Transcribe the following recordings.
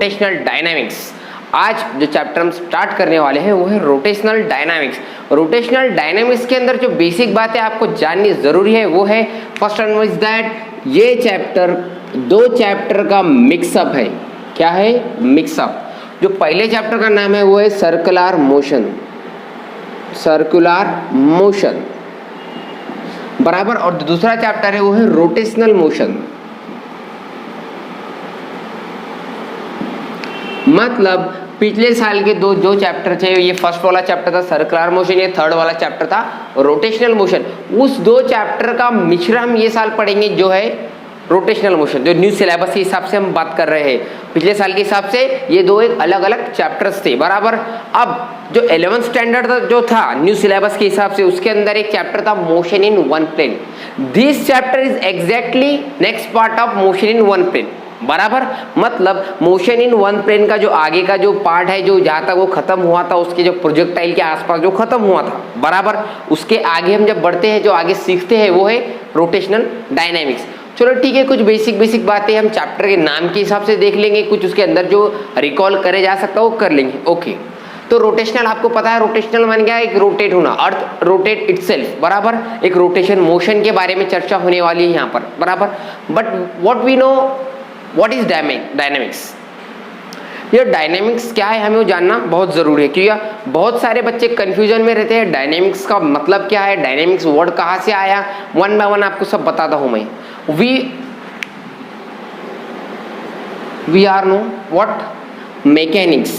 Rotational dynamics. आज जो chapter हम स्टार्ट करने वाले हैं वो है रोटेशनल डायनामिक्स। रोटेशनल डायनामिक्स के अंदर जो बेसिक बातें आपको जाननी जरूरी है वो है, फर्स्ट वन इज दैट ये चैप्टर दो चैप्टर का मिक्सअप है। क्या है? मिक्सअप। जो पहले चैप्टर का नाम है वो है सर्कुलर मोशन, सर्कुलर मोशन बराबर, और दूसरा चैप्टर है वो है रोटेशनल मोशन। मतलब पिछले साल के जो चैप्टर थे, ये फर्स्ट वाला चैप्टर था सर्कुलर मोशन, ये थर्ड वाला चैप्टर था रोटेशनल मोशन। उस दो चैप्टर का मिश्रण हम ये साल पढ़ेंगे जो है रोटेशनल मोशन। जो न्यू सिलेबस के हिसाब से हम बात कर रहे हैं, पिछले साल के हिसाब से ये दो एक अलग अलग चैप्टर्स थे बराबर। अब जो 11th स्टैंडर्ड जो था न्यू सिलेबस के हिसाब से, उसके अंदर एक चैप्टर था motion in one plane. This chapter is exactly next part of motion in one plane बराबर। मतलब मोशन इन वन प्लेन का जो आगे का जो पार्ट है, जो जहां तक वो खत्म हुआ था, उसके जो प्रोजेक्टाइल के आसपास जो खत्म हुआ था बराबर, उसके आगे हम जब बढ़ते हैं, जो आगे सीखते हैं वो है रोटेशनल डायनामिक्स। चलो ठीक है, कुछ बेसिक बातें हम चैप्टर के नाम के हिसाब से देख लेंगे, कुछ उसके अंदर जो रिकॉल करे जा सकता है वो कर लेंगे। ओके, तो रोटेशनल आपको पता है, रोटेशनल मान गया एक रोटेट होना, अर्थ रोटेट इटसेल्फ बराबर। एक रोटेशन मोशन के बारे में चर्चा होने वाली है यहाँ पर बराबर। But what we know, what is dynamics? ये डायनेमिक्स क्या है हमें वो जानना बहुत जरूरी है, क्योंकि बहुत सारे बच्चे कंफ्यूजन में रहते हैं। डायनेमिक्स का मतलब क्या है, डायनेमिक्स वर्ड कहाँ से आया, वन बाय वन आपको सब बताता हूं मैं। we are know what mechanics.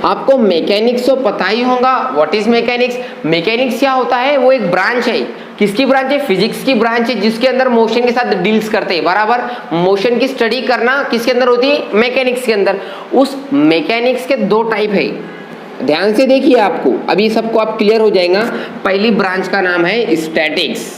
आपको मैकेनिक्स तो पता ही होगा, व्हाट इज मैकेनिक्स। मैकेनिक्स क्या होता है, वो एक ब्रांच है। किसकी ब्रांच है? फिजिक्स की ब्रांच है, जिसके अंदर मोशन के साथ डील्स करते हैं बराबर। मोशन की स्टडी करना किसके अंदर होती है? मैकेनिक्स के अंदर। उस मैकेनिक्स के दो टाइप है, ध्यान से देखिए, आपको अभी सबको आप क्लियर हो जाएगा। पहली ब्रांच का नाम है स्टैटिक्स।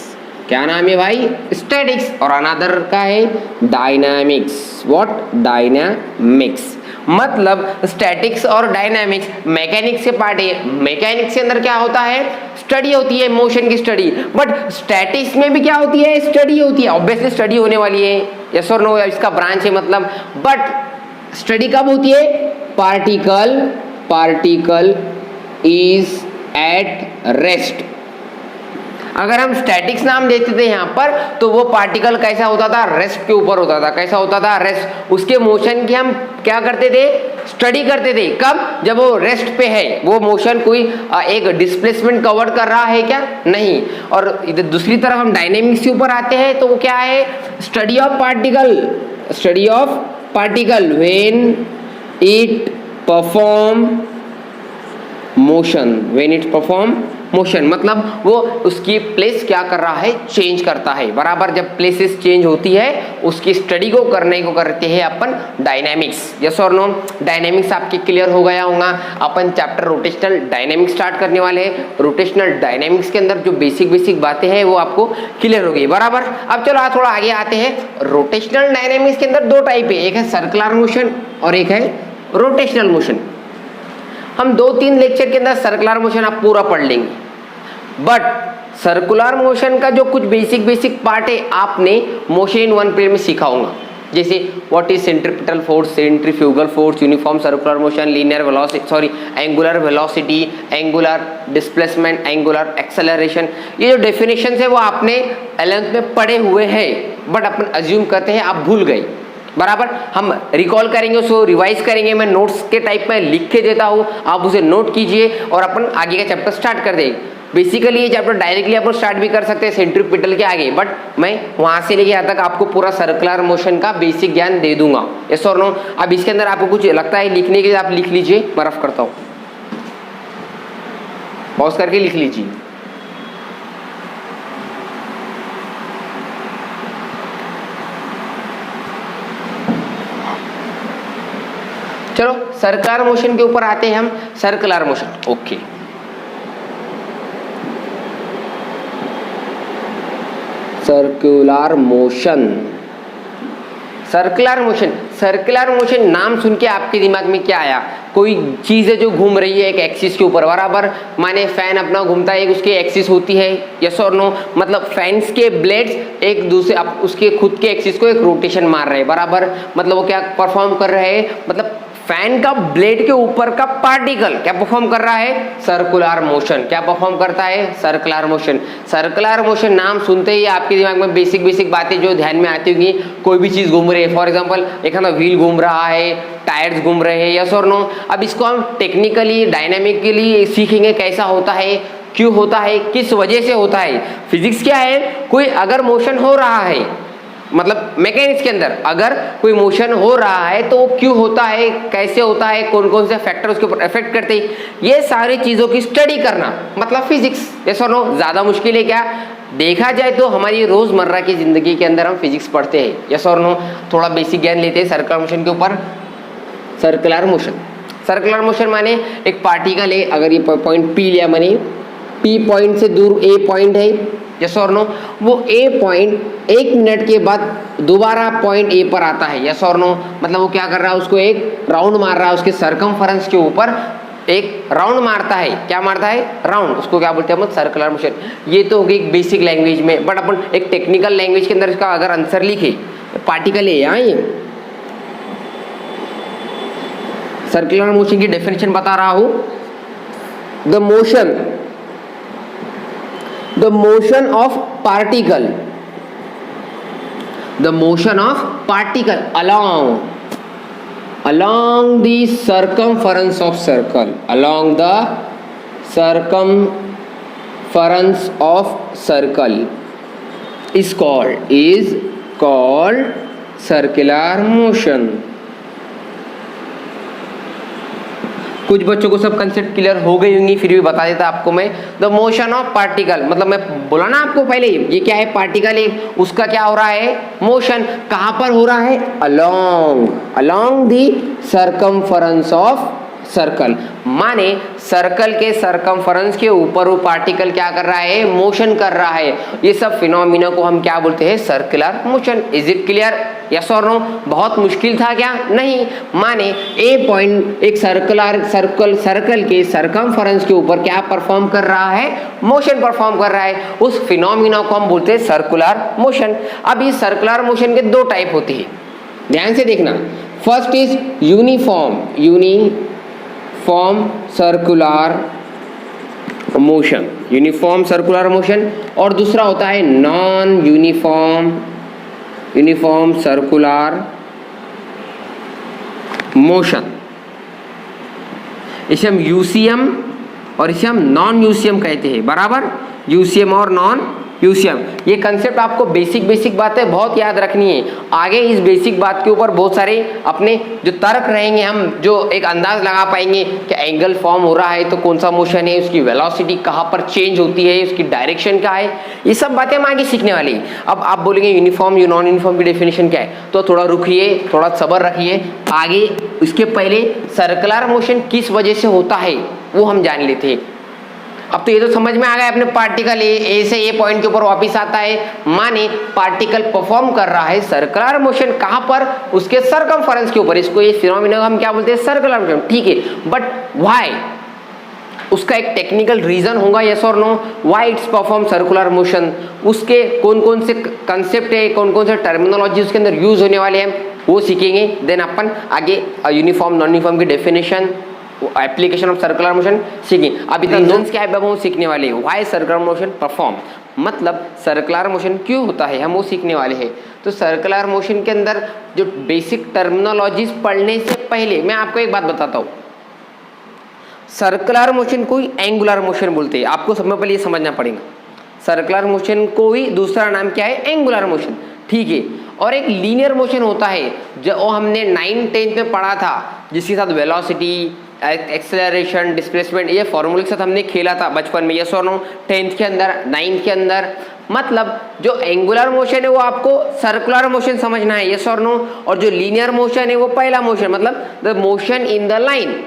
क्या नाम है भाई? स्टैटिक्स। और अनदर का है डायनामिक्स। व्हाट? डायनामिक्स। मतलब स्टैटिक्स और डायनामिक्स मैकेनिक्स के पार्ट है। मैकेनिक्स के अंदर क्या होता है? स्टडी होती है, मोशन की स्टडी। बट स्टैटिक्स में भी क्या होती है? स्टडी होती है। ऑब्वियसली स्टडी होने वाली है, यस और नो, इसका ब्रांच है मतलब। बट स्टडी कब होती है? Particle is at rest. अगर हम स्टैटिक्स नाम देते थे यहाँ पर, तो वो पार्टिकल कैसा होता था? रेस्ट के ऊपर होता था। कैसा होता था? रेस्ट। उसके मोशन की हम क्या करते थे? स्टडी करते थे। कब? जब वो रेस्ट पे है, वो मोशन कोई एक डिस्प्लेसमेंट कवर कर रहा है क्या? नहीं। और इधर दूसरी तरफ हम डायनेमिक्स के ऊपर आते हैं, तो वो क्या है? Study of particle. Study of particle when it perform motion. When it perform motion मतलब वो उसकी प्लेस क्या कर रहा है? चेंज करता है बराबर। जब प्लेसेस चेंज होती है, उसकी स्टडी को करने को करते हैं अपन डायनेमिक्स। यस और नो? डायनेमिक्स आपके क्लियर हो गया होगा। अपन चैप्टर रोटेशनल डायनेमिक्स स्टार्ट करने वाले हैं। रोटेशनल डायनेमिक्स के अंदर जो बेसिक बातें हैं वो आपको क्लियर हो गई बराबर। अब चलो थोड़ा आगे आते हैं। रोटेशनल डायनेमिक्स के अंदर दो टाइप है, एक है सर्कुलर मोशन और एक है रोटेशनल मोशन। हम 2-3 लेक्चर के अंदर सर्कुलर मोशन आप पूरा पढ़ लेंगे, बट सर्कुलर मोशन का जो कुछ बेसिक पार्ट है आपने मोशन इन वन प्लेन में सीखा होगा। जैसे what is centripetal force, centrifugal force, uniform circular motion, linear velocity, angular velocity, angular displacement, angular acceleration. ये जो डेफिनेशन है वो आपने 11th में पढ़े हुए हैं, बट अपन अज्यूम करते हैं आप भूल गए बराबर। हम रिकॉल करेंगे, उसको रिवाइज करेंगे। मैं नोट्स के टाइप में लिख के देता हूँ, आप उसे नोट कीजिए और अपन आगे का चैप्टर स्टार्ट कर देंगे। बेसिकली ये चैप्टर डायरेक्टली अपन स्टार्ट भी कर सकते हैं सेंट्रीपिटल के आगे, बट मैं वहां से लेके यहाँ तक आपको पूरा सर्कुलर मोशन का बेसिक ज्ञान दे दूंगा। यस और नो? अब इसके अंदर आपको कुछ लगता है लिखने के लिए, आप लिख लीजिए। मैं रफ करता हूँ, पॉज करके लिख लीजिए। चलो सर्कुलर मोशन के ऊपर आते हैं हम। Circular motion, okay. Circular motion, circular motion नाम सुन के आपके दिमाग में क्या आया? कोई चीज़ है जो घूम रही है एक एक्सिस के ऊपर, बराबर, माने फैन अपना घूमता है, एक उसकी एक्सिस होती है, यस और नो, मतलब फैंस के ब्लेड्स एक दूसरे उसके खुद के एक्सिस को एक रोटेशन मार रहे हैं, बराबर, मतलब वो क्या परफॉर्म कर रहे हैं, मतलब फैन का ब्लेड के ऊपर का पार्टिकल क्या परफॉर्म कर रहा है, सर्कुलर मोशन। क्या परफॉर्म करता है, सर्कुलर मोशन। सर्कुलर मोशन नाम सुनते ही आपके दिमाग में बेसिक बेसिक बातें जो ध्यान में आती होंगी, कोई भी चीज घूम रही है, फॉर एग्जांपल एक ना व्हील घूम रहा है, टायर्स घूम रहे हैं, यस और नो। अब इसको हम टेक्निकली डायनामिकली सीखेंगे कैसा होता है, क्यों होता है, किस वजह से होता है। फिजिक्स क्या है, कोई अगर मोशन हो रहा है, मतलब मैकेनिक्स के अंदर अगर कोई मोशन हो रहा है तो वो क्यों होता है, कैसे होता है, कौन कौन से फैक्टर उसके ऊपर इफेक्ट करते हैं, ये सारी चीजों की स्टडी करना मतलब फिजिक्स। यस और नो, ज्यादा मुश्किल है क्या, देखा जाए तो हमारी रोजमर्रा की जिंदगी के अंदर हम फिजिक्स पढ़ते हैं, यस और नो। थोड़ा बेसिक ज्ञान लेते हैं सर्कुलर मोशन के ऊपर। सर्कुलर मोशन, सर्कुलर मोशन माने एक पार्टिकल है, अगर ये पॉइंट पी लिया मैंने, पी पॉइंट से दूर ए पॉइंट है, यस और नो, वो ए पॉइंट 1 मिनट के बाद दोबारा पॉइंट ए पर आता है, यस और नो, मतलब वो क्या कर रहा है, उसको एक राउंड मार रहा है, उसके सरकमफेरेंस के ऊपर एक राउंड मारता है, क्या मारता है, राउंड, उसको क्या बोलते हैं हम, सर्कुलर मोशन। ये तो होगी एक बेसिक लैंग्वेज में, बट अपन एक टेक्निकल लैंग्वेज के अंदर इसका अगर आंसर लिखे, पार्टिकल है यहाँ, ये सर्कुलर मोशन की डेफिनेशन बता रहा हूं, the motion of particle along the circumference of circle, along the circumference of circle is called circular motion। कुछ बच्चों को सब कंसेप्ट क्लियर हो गई होंगी, फिर भी बता देता आपको मैं। द मोशन ऑफ पार्टिकल, मतलब मैं बोला ना आपको पहले, ये क्या है, पार्टिकल है, उसका क्या हो रहा है, मोशन। कहां पर हो रहा है, along the circumference of circle, माने सर्कल के सरकमफेरेंस के ऊपर वो पार्टिकल क्या कर रहा है, मोशन कर रहा है। ये सब फिनोमिना को हम क्या बोलते हैं, circular motion. Is it clear, yes और नो। बहुत मुश्किल था क्या, नहीं। माने ए पॉइंट एक सर्कल के सरकमफेरेंस के ऊपर क्या परफॉर्म कर रहा है, मोशन परफॉर्म कर रहा है, उस फिनोमिना को हम बोलते हैं सर्कुलर मोशन। अब इस सर्कुलर मोशन के 2 टाइप होते हैं, ध्यान से देखना। First is uniform circular motion, और दूसरा होता है नॉन यूनिफॉर्म सर्कुलर मोशन। इसे हम यूसीएम और इसे हम नॉन यूसीएम कहते हैं, बराबर, यूसीएम और नॉन यूसीएम। ये कंसेप्ट आपको बेसिक बातें बहुत याद रखनी है। आगे इस बेसिक बात के ऊपर बहुत सारे अपने जो तर्क रहेंगे, हम जो एक अंदाज लगा पाएंगे कि एंगल फॉर्म हो रहा है तो कौन सा मोशन है, उसकी वेलोसिटी कहाँ पर चेंज होती है, उसकी डायरेक्शन क्या है, ये सब बातें हम आगे सीखने वाले हैं। अब आप बोलेंगे यूनिफॉर्म या नॉन यूनिफॉर्म की डेफिनेशन क्या है, तो थोड़ा रुकिए, थोड़ा सब्र रखिए, आगे उसके पहले सर्कुलर मोशन किस वजह से होता है वो हम जान लेते हैं। अब तो ये तो समझ में आ गया अपने, पार्टिकल ए से ए पॉइंट के ऊपर वापस आता है, माने पार्टिकल परफॉर्म कर रहा है सर्कुलर मोशन, कहां पर, उसके सरकमफेरेंस के ऊपर। इसको ये फिनोमिना हम क्या बोलते हैं, सर्कुलर मोशन, ठीक है। बट व्हाई, उसका एक टेक्निकल रीजन होगा, यस और no, why it's perform circular motion, उसके कौन कौन से कंसेप्ट है, कौन कौन से टर्मिनोलॉजी उसके अंदर यूज होने वाले हैं वो सीखेंगे। देन अपन आगे यूनिफॉर्म नॉन यूनिफॉर्म की definition, application of circular motion सीखेंगे। अभी रीजंस क्या है हम वो सीखने वाले हैं। व्हाई सर्कुलर मोशन परफॉर्म, मतलब सर्कुलर मोशन क्यों होता है, हम वो सीखने वाले हैं। तो सर्कुलर मोशन के अंदर जो बेसिक टर्मिनोलॉजीज पढ़ने से पहले मैं आपको एक बात बताता हूँ। सर्कुलर मोशन को ही एंगुलर मोशन बोलते हैं, आपको सबसे पहले ये समझना पड़ेगा। सर्कुलर मोशन को ही दूसरा नाम क्या है, एंगुलर मोशन, ठीक है। और एक लीनियर मोशन होता है जो हमने 9th-10th में पढ़ा था, जिसके साथ वेलोसिटी, एक्सेलरेशन, डिस्प्लेसमेंट, ये फॉर्मूले के साथ हमने खेला था बचपन में, यस और नो, 10th के अंदर, 9th के अंदर। मतलब जो एंगुलर मोशन है वो आपको सर्कुलर मोशन समझना है, यस और नो, और जो लीनियर मोशन है वो पहला मोशन, मतलब the motion in the line,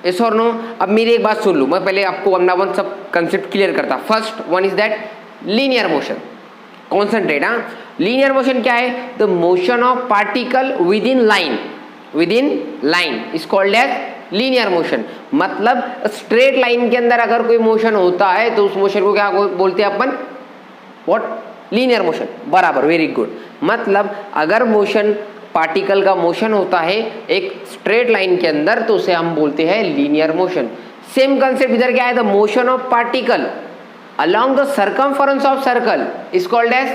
yes और नो। अब मेरी एक बात सुन लो, मैं पहले आपको वन बाय वन सब कंसेप्ट क्लियर करता। First one is that linear motion, concentrate. Linear motion क्या है, the motion of particle within line is called as linear motion. मतलब स्ट्रेट लाइन के अंदर अगर कोई मोशन होता है तो उस मोशन को क्या बोलते हैं अपन, व्हाट, लीनियर मोशन। बराबर, वेरी गुड। मतलब अगर मोशन, पार्टिकल का मोशन होता है एक स्ट्रेट लाइन के अंदर तो उसे हम बोलते हैं लीनियर मोशन। सेम कंसेप्ट इधर क्या है, the motion of particle along the circumference of circle is called as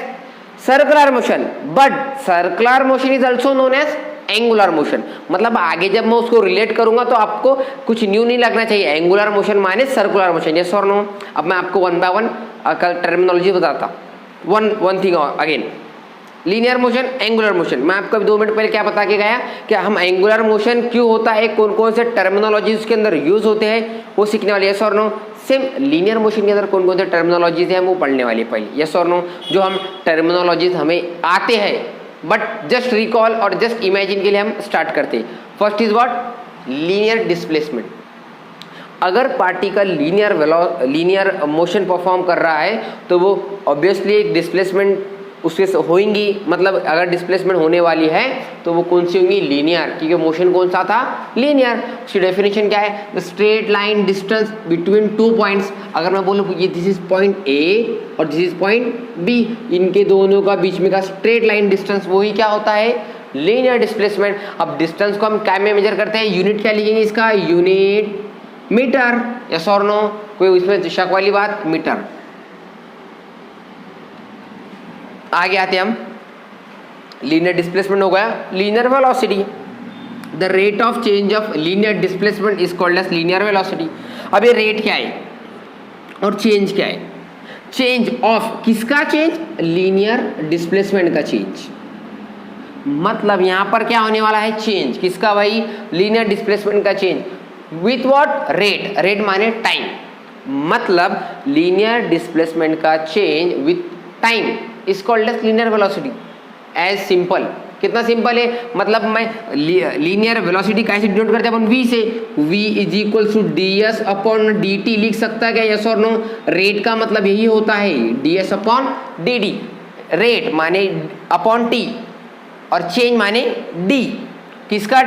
circular motion, but circular motion is also known as angular motion। मतलब आगे जब मैं उसको रिलेट करूंगा तो आपको कुछ न्यू नहीं लगना चाहिए, एंगुलर मोशन माने सर्कुलर मोशन, यस और नो। अब मैं आपको वन बाय वन टर्मिनोलॉजी बताता, one thing again, linear motion, angular motion. मैं आपको 2 मिनट पहले क्या बता के गया कि हम एंगुलर मोशन क्यों होता है, कौन कौन से टर्मिनोलॉजी उसके अंदर यूज होते हैं वो सीखने वाले, यस और नो। सेम लीनियर मोशन के अंदर कौन कौन से टर्मिनोलॉजीज हैं वो पढ़ने वाले पहले, यस और नो। जो हम टर्मिनोलॉजीज हमें आते हैं बट जस्ट रिकॉल और जस्ट इमेजिन के लिए हम स्टार्ट करते हैं। First is what, linear displacement. अगर पार्टिकल लीनियर मोशन परफॉर्म कर रहा है तो वो ऑब्वियसली एक डिस्प्लेसमेंट उसके होंगी। मतलब अगर डिस्प्लेसमेंट होने वाली है तो वो कौन सी होंगी, लीनियर, क्योंकि मोशन कौन सा था, लीनियर। उसकी डेफिनेशन क्या है, the straight line distance between 2 points. अगर मैं बोलूँ ये दिस इज पॉइंट ए और दिस इज पॉइंट बी, इनके दोनों का बीच में का स्ट्रेट लाइन डिस्टेंस वही क्या होता है, लीनियर डिस्प्लेसमेंट। अब डिस्टेंस को हम क्या में मेजर करते हैं, यूनिट क्या लिखेंगे इसका, यूनिट मीटर, यस और नो। कोई इसमें शक वाली बात, मीटर। आगे आते हम, लीनियर डिस्प्लेसमेंट हो गया, linear velocity. The rate of change of linear displacement is called as linear velocity. अब ये रेट क्या है और चेंज क्या है, चेंज ऑफ किसका चेंज, लीनियर डिस्प्लेसमेंट का चेंज। मतलब यहां पर क्या होने वाला है, चेंज किसका भाई, लीनियर डिस्प्लेसमेंट का change with what, rate, rate माने टाइम। मतलब लीनियर डिस्प्लेसमेंट का change with time is called as linear velocity. As simple, कितना सिंपल है, मतलब मैं लीनियर वेलोसिटी कैसे डिनोट करते हैं अपन, v से, v is equal to ds upon dt लिख सकता है क्या, यस और नो। रेट का मतलब यही होता है, ds अपॉन dt, रेट माने अपॉन t और चेंज माने d, किसका,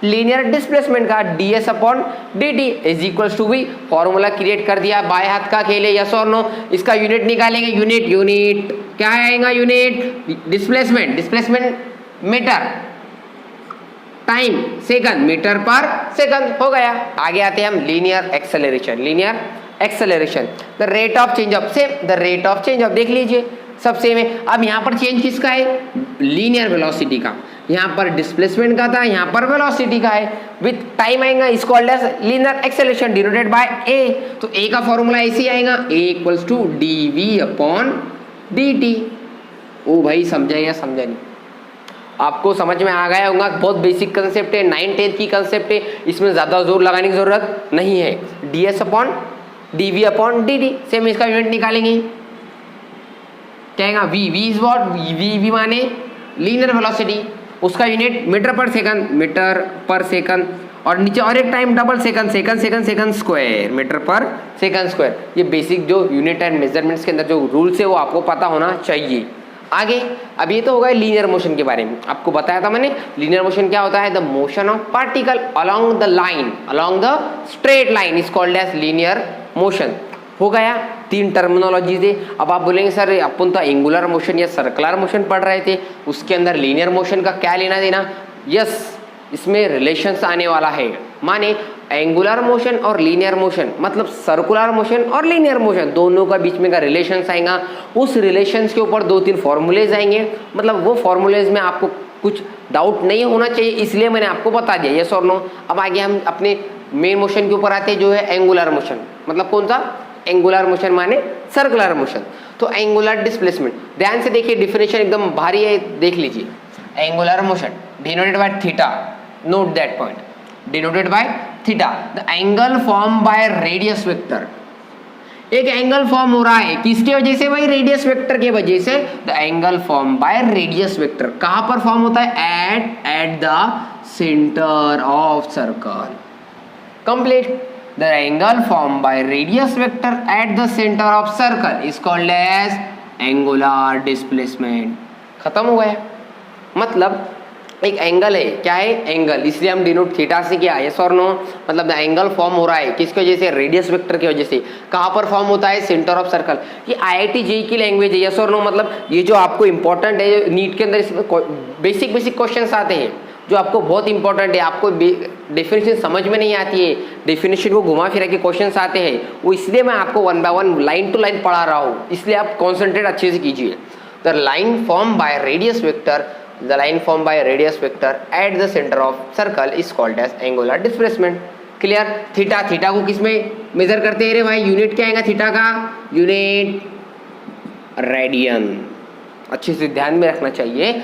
लीनियर डिस्प्लेसमेंट का, ds upon dt is equal to v। Formula create कर दिया, बाएं हाथ का खेले, यस और नो। इसका यूनिट निकालेंगे, यूनिट क्या आएगा, unit displacement, displacement meter, time second, meter per second, हो गया। आगे आते हैं हम linear acceleration, linear acceleration, the rate of change of, same the rate of change of, देख लीजिए सब सेम है। अब यहाँ पर चेंज किसका है, लीनियर वेलोसिटी का, यहाँ पर डिस्प्लेसमेंट का था, यहाँ पर वेलोसिटी का है, विथ टाइम आएगा, is called as linear acceleration denoted by A. तो ए का फॉर्मूला ऐसे ही आएगा, A equals to dv upon dt। ओ भाई समझा या समझा नहीं, आपको समझ में आ गया होगा, बहुत बेसिक कंसेप्ट है, 9th-10th की कंसेप्ट है, इसमें ज़्यादा जोर लगाने की ज़रूरत नहीं है। ds upon dv upon dt, same इसका यूनिट निकालेंगे, क्या आएगा, v इज वॉट, v माने लीनियर वेलोसिटी, उसका यूनिट मीटर पर सेकंड, और नीचे और एक time double second square, meter per second square. ये बेसिक जो यूनिट एंड मेजरमेंट्स के अंदर जो रूल्स है वो आपको पता होना चाहिए। आगे, अब ये तो हो गया लीनियर मोशन के बारे में, आपको बताया था मैंने। लीनियर मोशन क्या होता है, the motion of particle along the line, along the straight line is called as linear motion. हो गया, 3 टर्मिनोलॉजीज है। अब आप बोलेंगे सर अपन तो एंगुलर मोशन या सर्कुलर मोशन पढ़ रहे थे, उसके अंदर लीनियर मोशन का क्या लेना देना। यस, इसमें रिलेशंस आने वाला है, माने एंगुलर मोशन और लीनियर मोशन, मतलब सर्कुलर मोशन और लीनियर मोशन दोनों का बीच में का रिलेशंस आएगा। उस रिलेशंस के ऊपर 2-3 फॉर्मूलेज आएंगे, मतलब वो फॉर्मूलेज में आपको कुछ डाउट नहीं होना चाहिए, इसलिए मैंने आपको बता दिया, यस और नो। अब आगे हम अपने मेन मोशन के ऊपर आते हैं जो है एंगुलर मोशन। मतलब कौन सा, एंगुलर मोशन माने सर्कुलर मोशन। तो एंगुलर डिस्प्लेसमेंट, ध्यान से देखिए, डिफिनेशन एकदम भारी है, देख लीजिए। Angular motion denoted by theta, note that point, denoted by theta, the angle form by radius vector. एक एंगल फॉर्म हो रहा है किसके वजह से भाई, रेडियस वेक्टर के वजह से। The angle form by radius vector कहां पर फॉर्म होता है, at the centre of circle. Complete, the angle formed by radius vector at the center of circle is called as angular displacement। खत्म हो गया। मतलब एक एंगल है, क्या है एंगल, इसलिए हम डिनोट थीटा से किया, यस और नो, मतलब एंगल फॉर्म हो रहा है किसकी वजह से, रेडियस वेक्टर की वजह से। कहाँ पर फॉर्म होता है, सेंटर ऑफ सर्कल। ये आईआईटी जेईई की लैंग्वेज है, यस और नो, मतलब ये जो आपको इंपॉर्टेंट है नीट के अंदर, इसमें बेसिक बेसिक क्वेश्चंस आते हैं जो आपको बहुत इंपॉर्टेंट है, आपको डेफिनेशन समझ में नहीं आती है, डेफिनेशन को घुमा फिरा के क्वेश्चंस आते हैं, वो इसलिए मैं आपको 1 by 1 लाइन टू लाइन पढ़ा रहा हूँ, इसलिए आप कॉन्सेंट्रेट अच्छे से कीजिए। The line form by radius vector, the line formed by a radius vector at the center of circle is called as angular displacement। Clear. Theta, theta को किस में मेजर करते हैं रे भाई, यूनिट क्या आएगा थीटा का, यूनिट रेडियन, अच्छे से ध्यान में रखना चाहिए।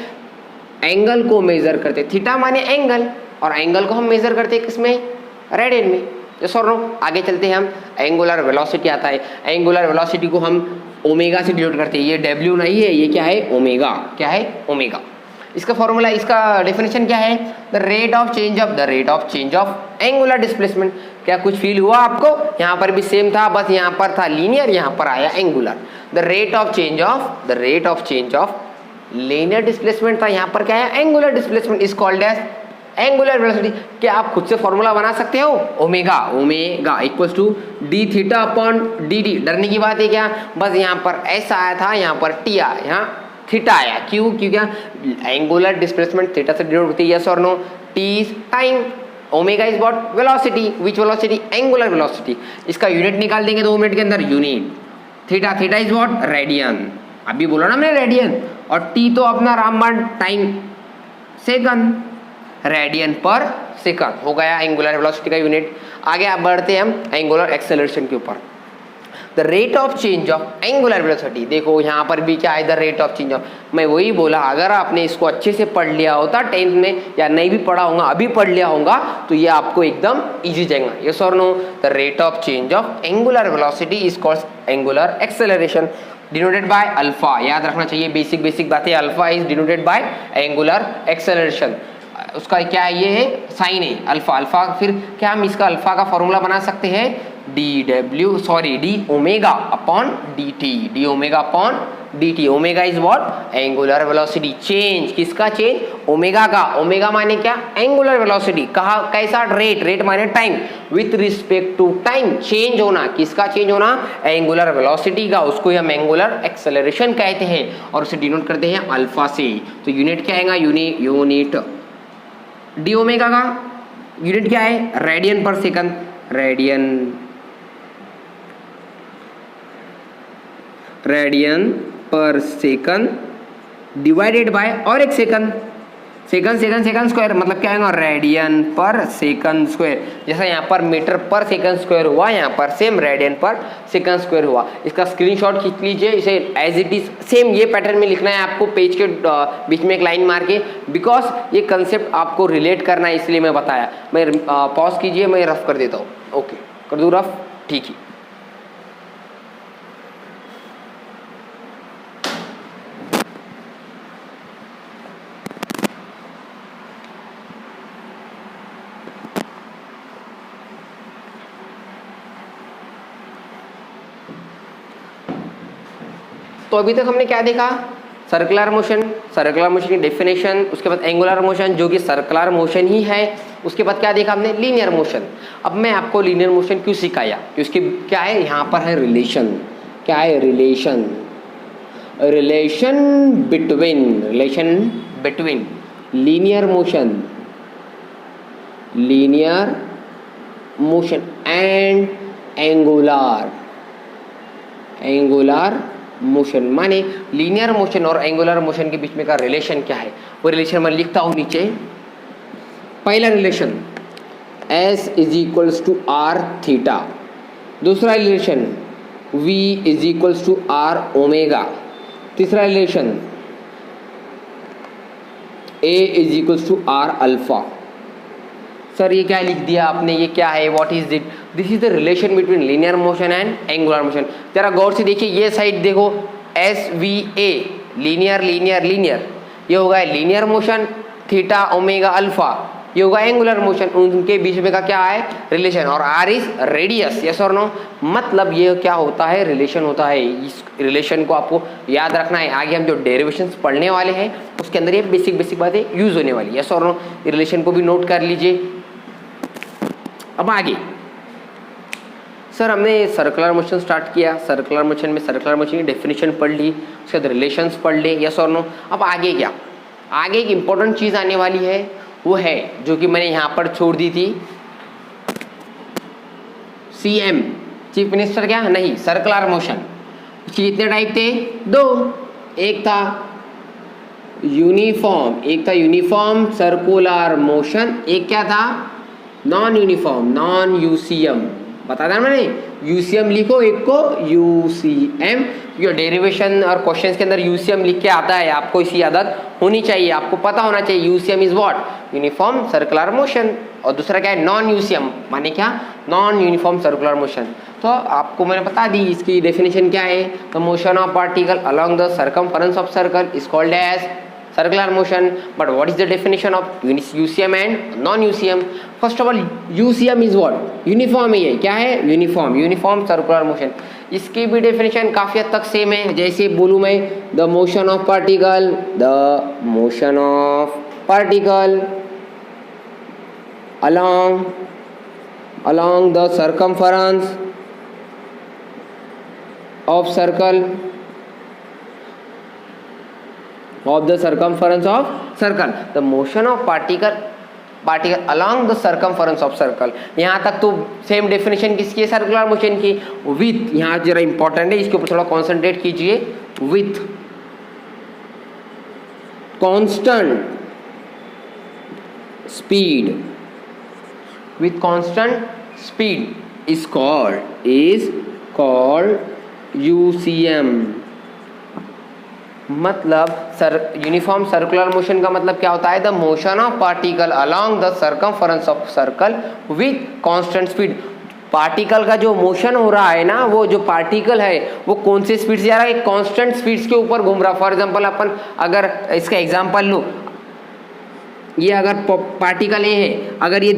एंगल को मेजर करते, थीटा माने एंगल, और एंगल को हम मेजर करते हैं किसमें, रेडियन में, यस और नो। आगे चलते हैं हम, एंगुलर वेलोसिटी आता है, एंगुलर वेलोसिटी को हम ओमेगा से डिनोट करते हैं, ये डब्ल्यू नहीं है, ये क्या है ओमेगा, क्या है ओमेगा। इसका फॉर्मूला, इसका डेफिनेशन क्या है, the rate of change of angular displacement. क्या कुछ फील हुआ आपको, यहाँ पर भी सेम था, बस यहाँ पर था लीनियर, यहाँ पर आया angular. The rate of change of linear displacement था, यहाँ पर क्या है angular displacement, is called as angular velocity. क्या आप खुद से फॉर्मूला बना सकते हो, omega equals to d theta upon d d. डरने की बात है क्या, बस यहाँ पर एस आया था, यहाँ पर टी आया, यहाँ थीटा आया, क्यों, क्या एंगुलर डिस्प्लेसमेंट थीटा से डिनोट होती है, यस और no. T is time, omega is what, velocity, which velocity, angular velocity. इसका यूनिट निकाल देंगे 2 मिनट के अंदर, unit theta is what, radian, अभी बोला ना मैंने रेडियन, और टी तो अपना रामबाण टाइम, सेकंड, रेडियन पर सेकंड हो गया एंगुलर वेलोसिटी का यूनिट। आगे आप बढ़ते हैं हम एंगुलर एक्सेलरेशन के ऊपर। The rate of change of angular velocity, देखो यहाँ पर भी क्या है, the rate of change of, मैं वही बोला, अगर आपने इसको अच्छे से पढ़ लिया होता 10th में, या नहीं भी पढ़ा होगा अभी पढ़ लिया होगा, तो ये आपको एकदम इजी जाएगा, यस और no. The rate of change of angular velocity is called angular acceleration, denoted by alpha, याद रखना चाहिए, बेसिक बातें, alpha is denoted by angular acceleration. उसका क्या है, ये है साइन है अल्फा, फिर क्या हम इसका अल्फा का फॉर्मूला बना सकते हैं, d omega upon d omega upon d t. Omega is what, angular velocity, change किसका, चेंज ओमेगा का, ओमेगा माने क्या, एंगुलर वेलोसिटी, कहा कैसा, रेट माने time, with respect to time change होना, किसका चेंज होना, एंगुलर वेलोसिटी का, उसको हम एंगुलर एक्सेलरेशन कहते हैं, और उसे डिनोट करते हैं अल्फा से। तो यूनिट क्या आएगा, यूनिट डी ओमेगा का यूनिट क्या है, रेडियन पर सेकंड, रेडियन पर सेकंड डिवाइडेड बाय, और एक सेकंड स्क्वायर, मतलब क्या आएगा, रेडियन पर सेकंड स्क्वायर। जैसा यहाँ पर मीटर पर सेकंड स्क्वायर हुआ, यहाँ पर सेम रेडियन पर सेकंड स्क्वायर हुआ। इसका स्क्रीनशॉट खींच लीजिए, इसे एज इट इज सेम ये पैटर्न में लिखना है आपको, पेज के बीच में एक लाइन मार के, बिकॉज ये कंसेप्ट आपको रिलेट करना है, इसलिए मैं बताया। मैं पॉज कीजिए, मैं रफ कर देता हूँ, ओके कर दूँ रफ, ठीक है। तो अभी तक हमने क्या देखा, सर्कुलर मोशन की डेफिनेशन, उसके बाद एंगुलर मोशन जो कि सर्कुलर मोशन ही है, उसके बाद क्या देखा हमने, लीनियर मोशन। अब मैं आपको लीनियर मोशन क्यों सिखाया, कि उसकी क्या है, यहाँ पर है रिलेशन, क्या है relation between linear motion and angular motion. माने लीनियर मोशन और एंगुलर मोशन के बीच में का रिलेशन क्या है, वो रिलेशन मैं लिखता हूं नीचे। पहला relation S is equals to R theta, दूसरा relation V is equals to R omega, तीसरा relation A is equals to R alpha. Sir ये क्या लिख दिया आपने, ये क्या है, what is it, this is the relation between linear motion and angular motion. जरा गौर से देखिए, ये साइड देखो, SVA लीनियर, ये होगा linear motion, theta omega alpha, ये होगा एंगुलर मोशन, उनके बीच में का क्या है रिलेशन, और आर इज रेडियस, यस और नो, मतलब ये क्या होता है रिलेशन होता है। इस रिलेशन को आपको याद रखना है, आगे हम जो डेरिवेशंस पढ़ने वाले हैं उसके अंदर ये बेसिक बेसिक बातें यूज होने वाली, यस और नो, रिलेशन को भी नोट कर लीजिए। अब आगे सर हमने सर्कुलर मोशन स्टार्ट किया, सर्कुलर मोशन में सर्कुलर मोशन की डेफिनेशन पढ़ ली, उसके बाद रिलेशंस पढ़ लिए, यस और नो। अब आगे क्या, आगे एक इंपॉर्टेंट चीज आने वाली है, वो है जो कि मैंने यहां पर छोड़ दी थी, सीएम चीफ मिनिस्टर, क्या नहीं, सर्कुलर मोशन। उसके कितने टाइप थे, दो, एक था यूनिफॉर्म सर्कुलर मोशन, एक क्या था नॉन यूनिफॉर्म, नॉन यूसीएम, बता था मैंने, यूसीएम लिखो एक को यूसीएम, ये डेरिवेशन और क्वेश्चंस के अंदर यूसीएम लिख के आता है, आपको इसी आदत होनी चाहिए, आपको पता होना चाहिए UCM is what, uniform circular motion. और दूसरा क्या है नॉन यूसीएम, माने क्या नॉन यूनिफॉर्म सर्कुलर मोशन। तो आपको मैंने बता दी इसकी डेफिनेशन क्या है, the motion of particle along the circumference of circle is called as circular motion. But what is the definition of UCM and non-UCM? First of all, UCM is what? Uniform ही है, क्या है uniform circular motion. इसकी भी definition काफ़ी हद तक same है, जैसे बोलूँ मैं the motion of particle along the circumference of circle of the circumference of circle, the motion of particle along the circumference of circle। यहाँ तक तो सेम डेफिनेशन किसकी है सर्कुलर मोशन की, विथ, यहाँ जरा इंपॉर्टेंट है, इसके ऊपर थोड़ा कॉन्सेंट्रेट कीजिए, with constant speed is called UCM। मतलब यूनिफॉर्म सर्कुलर मोशन का मतलब क्या होता है, the motion of particle along the circumference of circle with constant speed. Particle का जो मोशन हो रहा है ना, वो जो पार्टिकल है वो कौन से स्पीड से जा रहा है, कांस्टेंट स्पीड्स के ऊपर घूम रहा है। फॉर एग्जांपल अपन अगर इसका एग्जांपल लो, ये अगर पार्टिकल ये है, अगर ये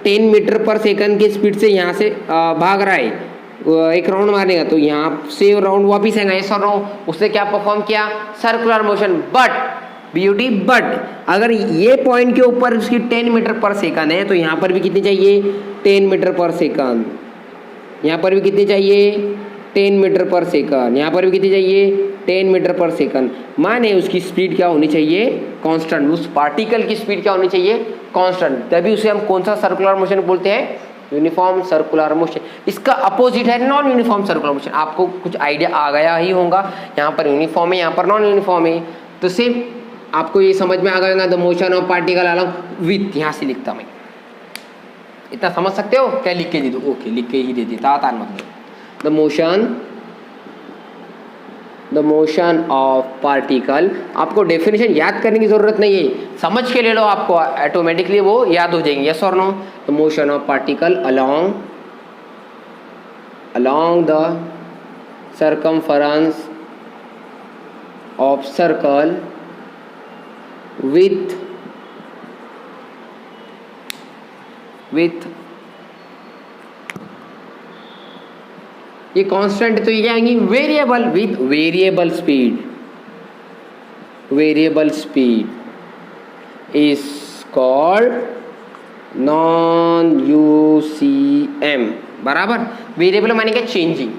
10 मीटर पर सेकंड की स्पीड से यहाँ से भाग रहा है, एक राउंड मारेगा तो यहाँ से राउंड वापिस आएगा, ऐसा राउंड, उसने क्या परफॉर्म किया सर्कुलर मोशन। बट अगर ये पॉइंट के ऊपर उसकी 10 मीटर पर सेकंड है, तो यहाँ पर भी कितनी चाहिए 10 मीटर पर सेकंड, यहाँ पर भी कितनी चाहिए 10 मीटर पर सेकंड, यहाँ पर भी कितनी चाहिए 10 मीटर पर सेकंड। माने उसकी स्पीड क्या होनी चाहिए कांस्टेंट, उस पार्टिकल की स्पीड क्या होनी चाहिए कांस्टेंट, तभी उसे हम कौन सा सर्कुलर मोशन बोलते हैं, यूनिफॉर्म सर्कुलर मोशन। इसका अपोजिट है नॉन यूनिफॉर्म सर्कुलर मोशन। आपको कुछ आइडिया आ गया ही होगा, यहाँ पर यूनिफॉर्म है, यहाँ पर नॉन यूनिफॉर्म है, तो सेम आपको ये समझ में आ गया, the motion of particle along with, यहाँ से लिखता मैं, इतना समझ सकते हो क्या, लिख के दे दो, ओके लिख के ही दे देता, आसान मतलब द मोशन ऑफ पार्टिकल। आपको डेफिनेशन याद करने की जरूरत नहीं है, समझ के ले लो, आपको ऑटोमेटिकली वो याद हो जाएंगे, यस और no. The motion of particle along the circumference of circle with ये कांस्टेंट, तो ये क्या आएंगी variable, with variable speed is called non UCM. बराबर, वेरिएबल माने क्या चेंजिंग,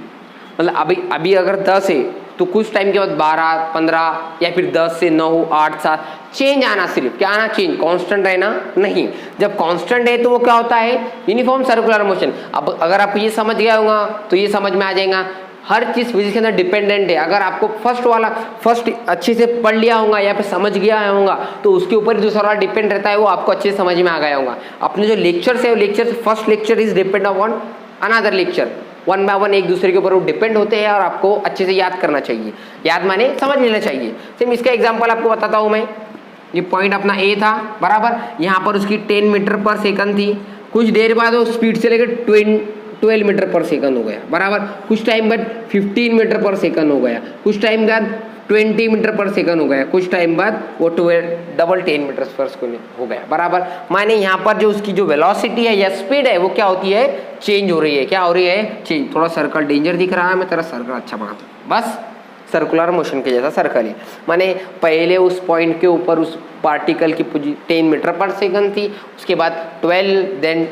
मतलब अभी अगर 10 है तो कुछ टाइम के बाद 12, 15 या फिर 10 से 9, 8, 7 चेंज आना, सिर्फ क्या आना चेंज, कांस्टेंट रहना नहीं। जब कांस्टेंट है तो वो क्या होता है यूनिफॉर्म सर्कुलर मोशन। अब अगर आपको ये समझ गया होगा तो ये समझ में आ जाएगा, हर चीज फिजिक्स के अंदर डिपेंडेंट है। अगर आपको फर्स्ट अच्छे से पढ़ लिया होगा या फिर समझ गया होगा तो उसके ऊपर दूसरा वाला डिपेंड रहता है, वो आपको अच्छे से समझ में आ गया होगा। अपने जो लेक्चर्स है, lecture first lecture is depend upon another lecture, 1 by 1 एक दूसरे के ऊपर वो डिपेंड होते हैं और आपको अच्छे से याद करना चाहिए, याद माने समझ लेना चाहिए। सेम इसका एग्जांपल आपको बताता हूँ मैं, ये पॉइंट अपना ए था, बराबर, यहाँ पर उसकी 10 मीटर पर सेकंड थी, कुछ देर बाद वो स्पीड से लेकर 12 मीटर पर सेकंड हो गया, बराबर। कुछ टाइम बाद 15 मीटर पर सेकंड हो गया, कुछ टाइम बाद 20 मीटर पर सेकंड हो गया, कुछ टाइम बाद वो 10 मीटर पर सेकंड हो गया, बराबर। माने यहाँ पर जो उसकी जो वेलोसिटी है या स्पीड है वो क्या होती है, चेंज हो रही है। क्या हो रही है, चेंज। थोड़ा सर्कल डेंजर दिख रहा है, मैं तेरा सर्कल अच्छा बनाता हूँ, बस सर्कुलर मोशन के जैसा सर्कल है। माने पहले उस पॉइंट के ऊपर उस पार्टिकल की 10 मीटर पर सेकंड थी, उसके बाद 12, देन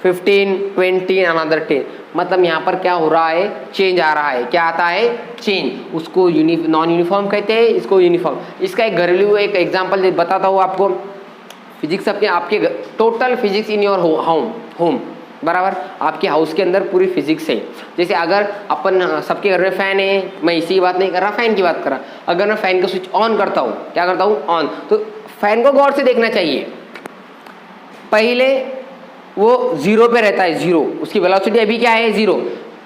15, 20, अनदर 10। मतलब यहाँ पर क्या हो रहा है, चेंज आ रहा है। क्या आता है, चेंज। उसको नॉन यूनिफॉर्म कहते हैं, इसको यूनिफॉर्म। इसका एक घरेलू एक एग्जाम्पल बताता हूँ आपको। फिजिक्स आपके total physics in your home, बराबर। आपके हाउस के अंदर पूरी फिजिक्स है। जैसे अगर अपन सबके घर में फैन है, मैं इसी की बात नहीं कर रहा, फैन की बात कर रहा। अगर मैं फैन का स्विच ऑन करता हूँ, क्या करता हूँ, ऑन, तो फैन को गौर से देखना चाहिए। पहले वो 0 पे रहता है, 0, उसकी वेलोसिटी अभी क्या है, 0।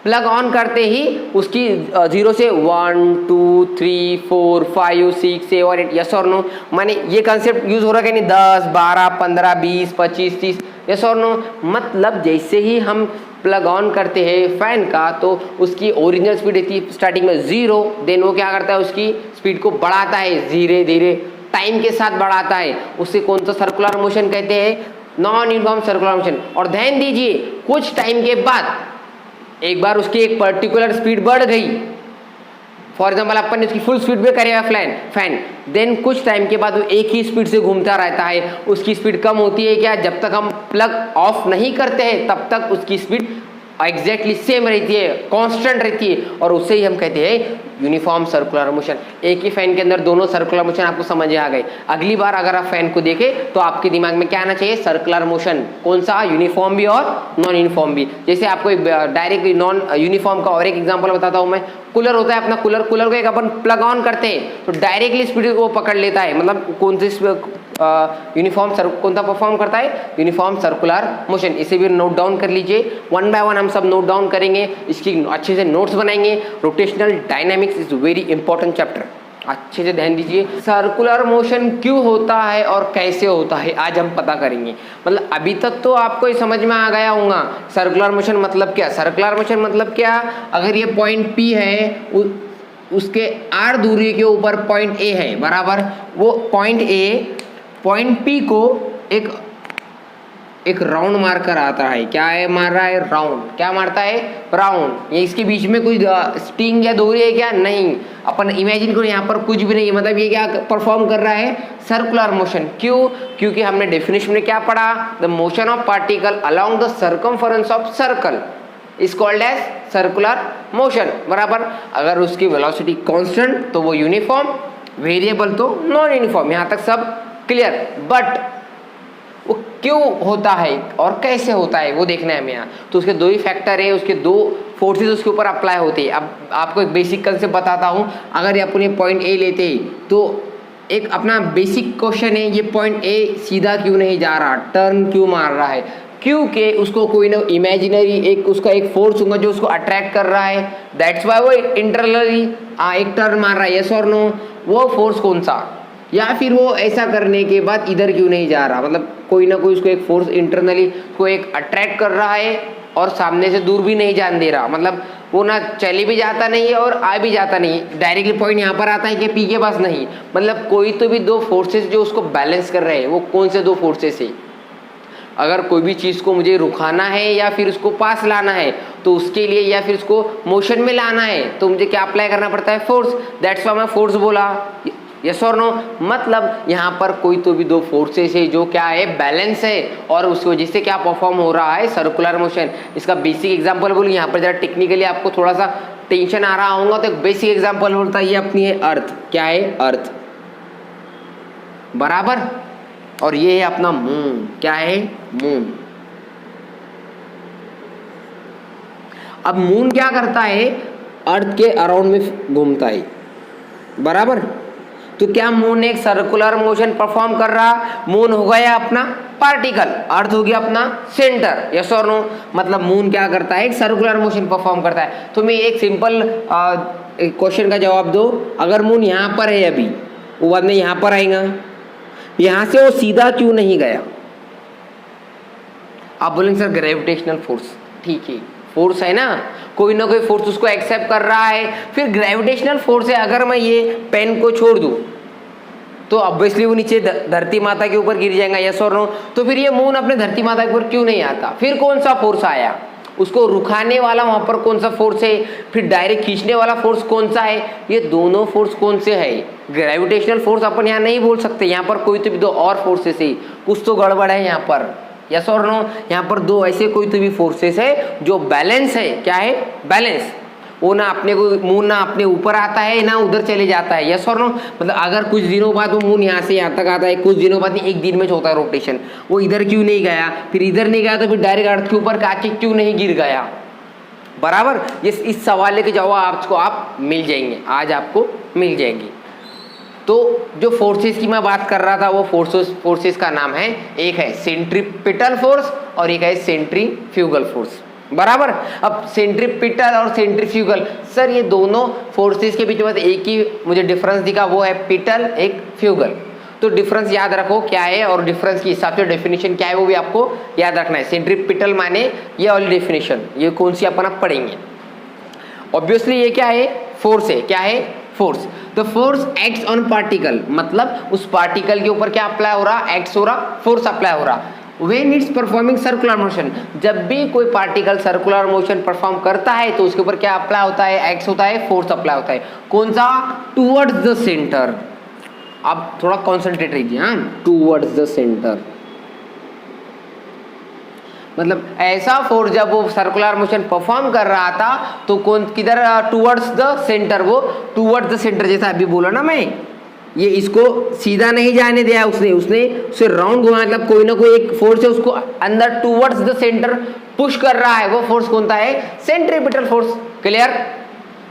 प्लग ऑन करते ही उसकी 0 से 1, 2, 3, 4, 5, 6, 7, 8, यस और नो। माने ये कंसेप्ट यूज हो रहा है कि नहीं, 10, 12, 15, 20, 25, 30, यस और नो। मतलब जैसे ही हम प्लग ऑन करते हैं फैन का, तो उसकी ओरिजिनल स्पीड रहती है स्टार्टिंग में 0, देन वो क्या करता है, उसकी स्पीड को बढ़ाता है धीरे धीरे, टाइम के साथ बढ़ाता है। उससे कौन सा सर्कुलर मोशन कहते हैं, नॉन यूनिफॉर्म सर्कुलर मोशन। और ध्यान दीजिए, कुछ टाइम के बाद एक बार उसकी एक पर्टिकुलर स्पीड बढ़ गई, फॉर एग्जाम्पल अपन ने उसकी फुल स्पीड पे करेगा फैन, देन कुछ टाइम के बाद वो एक ही स्पीड से घूमता रहता है। उसकी स्पीड कम होती है क्या, जब तक हम प्लग ऑफ नहीं करते हैं तब तक उसकी स्पीड एग्जैक्टली सेम रहती है, कांस्टेंट रहती है, और उससे ही हम कहते हैं यूनिफॉर्म सर्कुलर मोशन। एक ही फैन के अंदर दोनों सर्कुलर मोशन आपको समझ आ गए। अगली बार अगर आप फैन को देखें तो आपके दिमाग में क्या आना चाहिए, सर्कुलर मोशन। कौन सा, यूनिफॉर्म भी और नॉन यूनिफॉर्म भी। जैसे आपको डायरेक्ट नॉन यूनिफॉर्म का और एक एग्जांपल बताता हूं मैं। कूलर होता है अपना, कूलर को एक अपन प्लग ऑन करते हैं तो डायरेक्टली स्पीड वो पकड़ लेता है। मतलब कौन सी यूनिफॉर्म कौन सा परफॉर्म करता है, यूनिफॉर्म सर्कुलर मोशन। इसे भी नोट डाउन कर लीजिए, वन बाय वन हम सब नोट डाउन करेंगे, इसकी अच्छे से नोट्स बनाएंगे। Rotational dynamics is very important chapter, अच्छे से ध्यान दीजिए। सर्कुलर मोशन क्यों होता है और कैसे होता है आज हम पता करेंगे। मतलब अभी तक तो आपको ये समझ में आ गया होगा सर्कुलर मोशन मतलब क्या। सर्कुलर मोशन मतलब क्या, अगर ये पॉइंट P है, उसके r दूरी के ऊपर पॉइंट A है, बराबर। वो पॉइंट P को एक राउंड मारकर आता है। क्या है, मार रहा है राउंड। क्या मारता है, राउंड। ये इसके बीच में कोई स्टिंग या दूरी है क्या, नहीं। अपन इमेजिन करो यहाँ पर कुछ भी नहीं है, मतलब ये क्या परफॉर्म कर रहा है, सर्कुलर मोशन। क्यों, क्योंकि हमने डेफिनेशन में क्या पढ़ा, the motion of particle along the circumference of circle is called as circular motion, बराबर। अगर उसकी वेलोसिटी कांस्टेंट तो वो यूनिफॉर्म, वेरिएबल तो नॉन यूनिफॉर्म। यहाँ तक सब क्लियर। बट वो क्यों होता है और कैसे होता है वो देखना है हमें यहाँ। तो उसके दो ही फैक्टर है, उसके दो फोर्सेस उसके ऊपर अप्लाई होते हैं। अब आपको एक बेसिक कंसेप्ट बताता हूँ। अगर अपने पॉइंट ए लेते हैं तो एक अपना बेसिक क्वेश्चन है, ये पॉइंट ए सीधा क्यों नहीं जा रहा, टर्न क्यों मार रहा है, क्योंकि उसको कोई ना इमेजिनरी एक फोर्स होगा जो उसको अट्रैक्ट कर रहा है। दैट्स वाई वो इंटरनली एक टर्न मार रहा है, यस और नो। वो फोर्स कौन सा, या फिर वो ऐसा करने के बाद इधर क्यों नहीं जा रहा, मतलब कोई ना कोई उसको एक फोर्स इंटरनली को एक अट्रैक्ट कर रहा है और सामने से दूर भी नहीं जान दे रहा। मतलब वो ना चले भी जाता नहीं है और आ भी जाता नहीं है। डायरेक्टली पॉइंट यहाँ पर आता है कि P के पास नहीं। मतलब कोई तो भी दो फोर्सेस जो उसको बैलेंस कर रहे हैं, वो कौन से दो फोर्सेस है। अगर कोई भी चीज़ को मुझे रुकाना है या फिर उसको पास लाना है तो उसके लिए, या फिर उसको मोशन में लाना है तो मुझे क्या अप्लाई करना पड़ता है, फोर्स। दैट्स व्हाई मैं फोर्स बोला, यस और नो। मतलब यहाँ पर कोई तो भी दो फोर्सेस है जो क्या है, बैलेंस है, और उस वजह से क्या परफॉर्म हो रहा है, सर्कुलर मोशन। इसका बेसिक एग्जांपल बोलूँ, यहाँ पर जरा टेक्निकली आपको थोड़ा सा टेंशन आ रहा होगा तो एक बेसिक एग्जांपल बोलता है, ये अपनी है अर्थ। क्या है, अर्थ, बराबर। और ये है अपना मून। क्या है, मून। अब मून क्या करता है, अर्थ के अराउंड में घूमता है, बराबर। तो क्या मून एक सर्कुलर मोशन परफॉर्म कर रहा, मून हो गया अपना पार्टिकल, अर्थ हो गया अपना सेंटर, यस और नो। मतलब मून क्या करता है, एक सर्कुलर मोशन परफॉर्म करता है। तो मैं एक सिंपल क्वेश्चन का जवाब दो। अगर मून यहाँ पर है अभी, वो बाद में यहाँ पर आएगा, यहाँ से वो सीधा क्यों नहीं गया। आप बोलेंगे सर ग्रेविटेशनल फोर्स, ठीक है, फोर्स है ना, कोई ना कोई फोर्स उसको एक्सेप्ट कर रहा है। फिर ग्रेविटेशनल फोर्स है, अगर मैं ये पेन को छोड़ दूं तो ऑब्वियसली वो नीचे धरती माता के ऊपर गिर जाएगा, यस और नो। तो फिर ये मून अपने धरती माता के ऊपर क्यों नहीं आता? फिर कौन सा फोर्स आया? उसको रुकाने वाला वहां पर कौन सा फोर्स है? फिर डायरेक्ट खींचने वाला फोर्स कौन सा है? ये दोनों फोर्स कौन से है? ग्रेविटेशनल फोर्स अपन यहाँ नहीं बोल सकते, यहाँ पर कोई तो भी दो और फोर्सेस है, कुछ तो गड़बड़ है यहाँ पर, यस और नो। यहाँ पर दो ऐसे कोई तो भी फोर्सेस है जो बैलेंस है। क्या है? बैलेंस। वो ना अपने को मून ना अपने ऊपर आता है ना उधर चले जाता है, यस और नो। मतलब अगर कुछ दिनों बाद वो मून यहाँ से यहाँ तक आता है, कुछ दिनों बाद एक दिन में होता है रोटेशन, वो इधर क्यों नहीं गया, फिर इधर नहीं गया तो फिर डायरेक्ट अर्थ के ऊपर आके क्यों नहीं गिर गया? बराबर। इस सवाल के जवाब आपको आप मिल जाएंगे, आज आपको मिल जाएंगे। तो जो फोर्सेस की मैं बात कर रहा था वो फोर्सेस का नाम है, एक है सेंट्रीपिटल फोर्स और एक है सेंट्रीफ्यूगल फोर्स। बराबर। अब सेंट्रीपिटल और सेंट्रीफ्यूगल, सर ये दोनों फोर्सेस के बीच में एक ही मुझे डिफरेंस दिखा, वो है पिटल, एक फ्यूगल। तो डिफरेंस याद रखो क्या है और डिफरेंस के हिसाब से डेफिनेशन क्या है वो भी आपको याद रखना है। सेंट्रीपिटल माने ये वाली डेफिनेशन, ये कौन सी अपन आप पढ़ेंगे। ऑब्वियसली ये क्या है? फोर्स है। क्या है? Force. The force acts on particle, मतलब उस पार्टिकल के ऊपर क्या अप्लाई हो रहा? एक्ट्स हो रहा, फोर्स अप्लाई हो रहा। When it's performing circular motion, जब भी कोई पार्टिकल सर्कुलर मोशन परफॉर्म करता है तो उसके ऊपर क्या अप्लाई होता है? एक्ट्स होता है, फोर्स अप्लाई होता है। कौन सा? Towards the centre. आप थोड़ा कॉन्सेंट्रेट रहिए, हाँ, टूवर्ड्स द सेंटर। मतलब ऐसा फोर्स जब वो सर्कुलर मोशन परफॉर्म कर रहा था तो कौन किधर? Towards the centre. वो टूवर्ड्स द सेंटर, जैसा अभी बोला ना मैं, ये इसको सीधा नहीं जाने दिया उसने उसे राउंड घुमा, मतलब कोई ना कोई एक फोर्स है उसको अंदर टूवर्ड्स द सेंटर पुश कर रहा है। वो फोर्स कौन सा है? Centripetal force. क्लियर?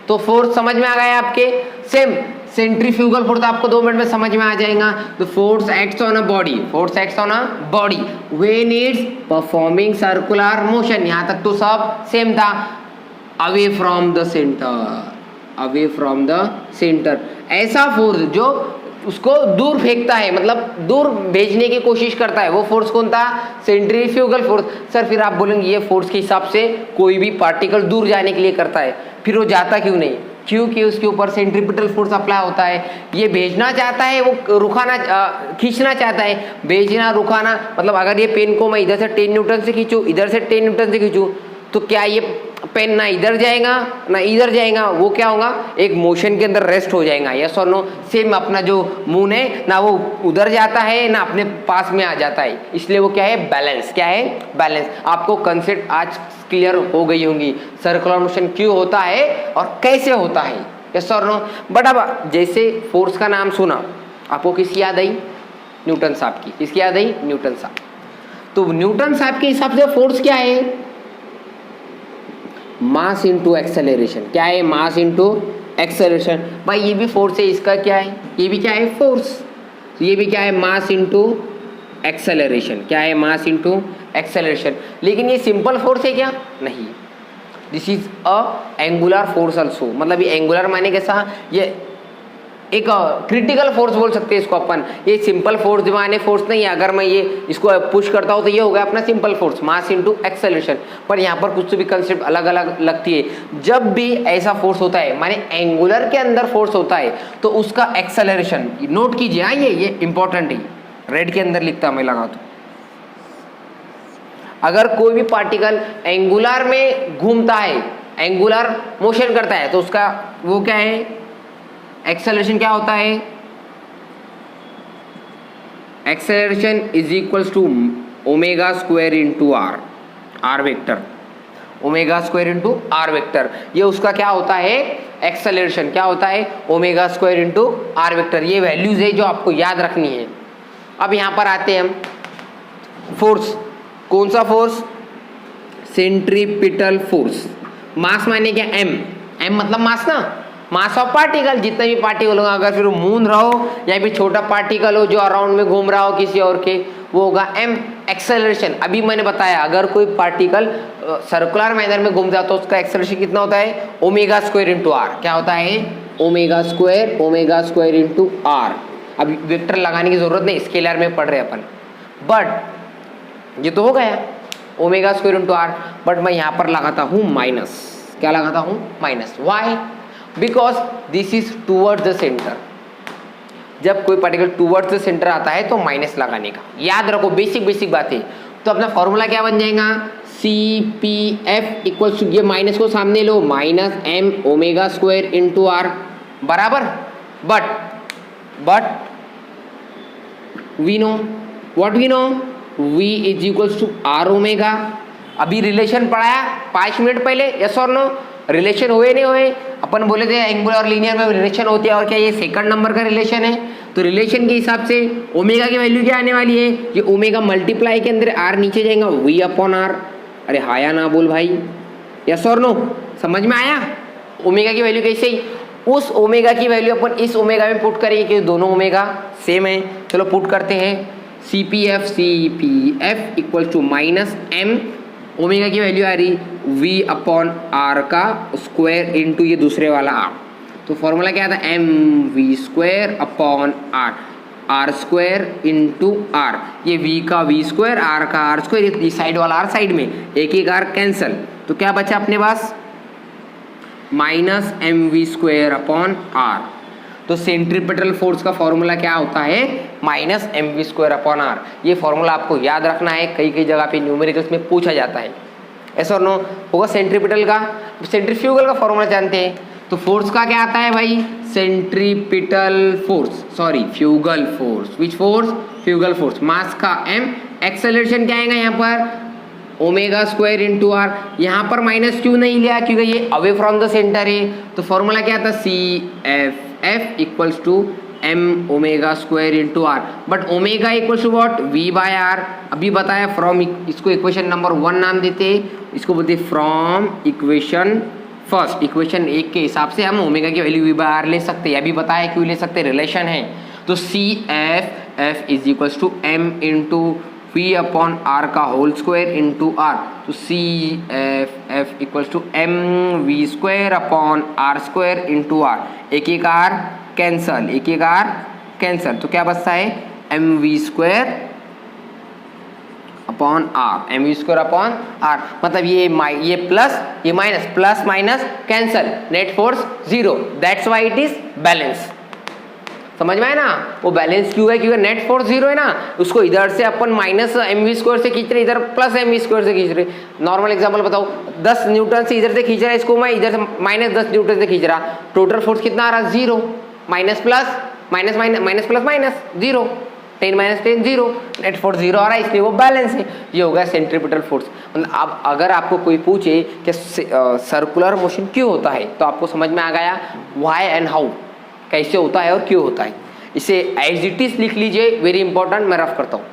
तो फोर्स समझ में आ गया आपके। सेम सेंट्रीफ्यूगल फोर्स आपको 2 मिनट में समझ में आ जाएगा। तो force acts on a body, force acts on a body when it's performing circular motion. यहां तक तो सब सेम था। Away from the centre, away from the centre, ऐसा फोर्स जो उसको दूर फेंकता है, मतलब दूर भेजने की कोशिश करता है, वो फोर्स कौन था? Centrifugal force. सर फिर आप बोलेंगे ये फोर्स के हिसाब से कोई भी पार्टिकल दूर जाने के लिए करता है, फिर वो जाता क्यों नहीं? क्योंकि उसके ऊपर सेंट्रीपिटल फोर्स अप्लाई होता है। ये भेजना चाहता है, वो रुकाना, खींचना चाहता है। भेजना, रुकाना, मतलब अगर ये पेन को मैं इधर से 10 न्यूटन से खींचूं, इधर से 10 न्यूटन से खींचूं, तो क्या ये पेन ना इधर जाएगा ना इधर जाएगा? वो क्या होगा? एक मोशन के अंदर रेस्ट हो जाएगा, यस और नो। सेम अपना जो मून है ना वो उधर जाता है ना अपने पास में आ जाता है, इसलिए वो क्या है? बैलेंस। क्या है? बैलेंस। आपको कंसेप्ट आज क्लियर हो गई होंगी, सर्कुलर मोशन क्यों होता है और कैसे होता है, यस और नो। बट अब जैसे फोर्स का नाम सुना, आपको किसकी याद आई? न्यूटन साहब की। किसकी याद आई? न्यूटन साहब। तो न्यूटन साहब के हिसाब से फोर्स क्या है? Mass into acceleration. क्या है? Mass into acceleration. भाई ये भी फोर्स है, इसका क्या है? ये भी क्या है? फोर्स। तो ये भी क्या है? Mass into acceleration. क्या है? Mass into acceleration. लेकिन ये सिंपल फोर्स है क्या? नहीं, this is a angular force also. मतलब ये एंगुलर माने कैसा? ये एक क्रिटिकल फोर्स बोल सकते हैं इसको अपन। ये सिंपल फोर्स माने फोर्स नहीं है। अगर मैं ये इसको पुश करता हूँ तो ये हो गया अपना simple force, mass into acceleration. पर यहाँ पर कुछ तो भी कंसेप्ट अलग अलग लगती है। जब भी ऐसा फोर्स होता है, माने एंगुलर के अंदर फोर्स होता है, तो उसका एक्सेलरेशन नोट कीजिए। हाँ, ये इंपॉर्टेंट है, रेड के अंदर लिखता मैं लगा तो। अगर कोई भी पार्टिकल एंगुलर में घूमता है, एंगुलर मोशन करता है, तो उसका वो क्या है? एक्सेलरेशन क्या होता है? Acceleration is equals to omega square into r, r vector, omega square into r vector. ये उसका क्या होता है? एक्सेलरेशन। क्या होता है? Omega square into r vector. ये वैल्यूज है जो आपको याद रखनी है। अब यहां पर आते हैं हम फोर्स। कौन सा फोर्स? Centripetal force. मास माने क्या? एम। एम मतलब मास ना, मास ऑफ पार्टिकल। जितने भी पार्टिकल होगा, अगर फिर मून रहो या फिर छोटा पार्टिकल हो जो अराउंड में घूम रहा हो किसी और के, वो होगा एम। एक्सेलरेशन अभी मैंने बताया, अगर कोई पार्टिकल सर्कुलर मैनर में घूम जाता तो उसका एक्सेलरेशन कितना होता है? Omega square into r. क्या होता है? Omega square into r. अभी वेक्टर लगाने की जरूरत नहीं, स्केलर में पढ़ रहे अपन। बट ये तो हो गया omega square into r, but मैं यहाँ पर लगाता हूँ माइनस। क्या लगाता हूँ? Minus. Why? Because this is towards the centre. जब कोई पार्टिकल टूवर्ड्स द सेंटर आता है तो माइनस लगाने का, याद रखो, बेसिक बात है। तो अपना फॉर्मूला क्या बन जाएगा? C P F equals to, ये माइनस को सामने लो, minus M omega square into R बराबर। But we know what we know, V is equals to R omega. अभी रिलेशन पढ़ाया 5 मिनट पहले, यस और नो? रिलेशन हुए नहीं हुए? अपन बोले थे एंगुलर और लीनियर में रिलेशन होती है, और क्या ये सेकंड नंबर का रिलेशन है? तो रिलेशन के हिसाब से ओमेगा की वैल्यू क्या आने वाली है? ये ओमेगा मल्टीप्लाई के अंदर आर नीचे जाएगा, वी अपॉन आर। अरे हाया ना बोल भाई, यस और नो? समझ में आया? ओमेगा की वैल्यू कैसे? उस ओमेगा की वैल्यू अपन इस ओमेगा में पुट करेंगे क्योंकि दोनों ओमेगा सेम है। चलो पुट करते हैं। C P F equal to minus M, omega की वैल्यू आ रही v अपॉन आर का स्क्वायर इंटू ये दूसरे वाला आर। तो फॉर्मूला क्या था? M we square upon R, R square into R. ये v का v स्क्वायर, आर का आर स्क्वायर, ये साइड वाला आर साइड में, एक आर कैंसल। तो क्या बचा अपने पास? Minus M we square upon R. तो सेंट्रीपिटल फोर्स का फॉर्मूला क्या होता है? Minus M we square upon r. ये फॉर्मूला आपको याद रखना है, कई जगह पे न्यूमेरिकल्स में पूछा जाता है। ऐसा और नो होगा सेंट्रीपिटल का। सेंट्रीफ्यूगल का फॉर्मूला जानते हैं, तो फोर्स का क्या आता है भाई? Centripetal force, sorry fugal force. Which force? Fugal force. Mass का m, एक्सेलरेशन क्या आएगा यहाँ पर? Omega square into R. यहाँ पर माइनस क्यों नहीं लिया? क्योंकि ये अवे फ्रॉम द सेंटर है। तो फॉर्मूला क्या था? C f equals to m omega square into r, but omega equals to what? V by r. अभी बताया फ्रॉम, इसको इक्वेशन नंबर 1 नाम देते, इसको बोलते फ्रॉम इक्वेशन फर्स्ट। इक्वेशन 1 के हिसाब से हम ओमेगा की वैल्यू वी बाय आर ले सकते हैं। अभी बताया क्यों ले सकते, रिलेशन है। तो c f is equals to m into v upon are का होल स्क्वायर इंटू आर। तो c f equals to m we square upon r square into r. एक आर कैंसल, एक आर कैंसल। तो क्या बचता है? M we square upon r, m we square upon r. मतलब ये प्लस ये minus, plus minus cancel, net force 0। That's why it is balance. समझ में आया ना? वो बैलेंस क्यों है? क्योंकि नेट फोर्स 0 है ना, उसको इधर से अपन माइनस एम वी स्क्वायर से खींच रहे, इधर प्लस एम वी स्क्वायर से खींच रहे। नॉर्मल एग्जांपल बताओ, 10 न्यूटन से इधर से खींच रहा है इसको, मैं इधर से माइनस 10 न्यूटन से खींच रहा, टोटल फोर्स कितना आ रहा? 0। Minus plus minus minus plus minus 0, 10 minus 10 0, net force 0 आ रहा है, इसलिए वो बैलेंस है। ये होगा सेंट्रीपिटल फोर्स। मतलब अब अगर आपको कोई पूछे कि सर्कुलर मोशन क्यों होता है, तो आपको समझ में आ गया व्हाई एंड हाउ, कैसे होता है और क्यों होता है। इसे एज इट इज लिख लीजिए, वेरी इंपॉर्टेंट। मैं रफ करता हूँ।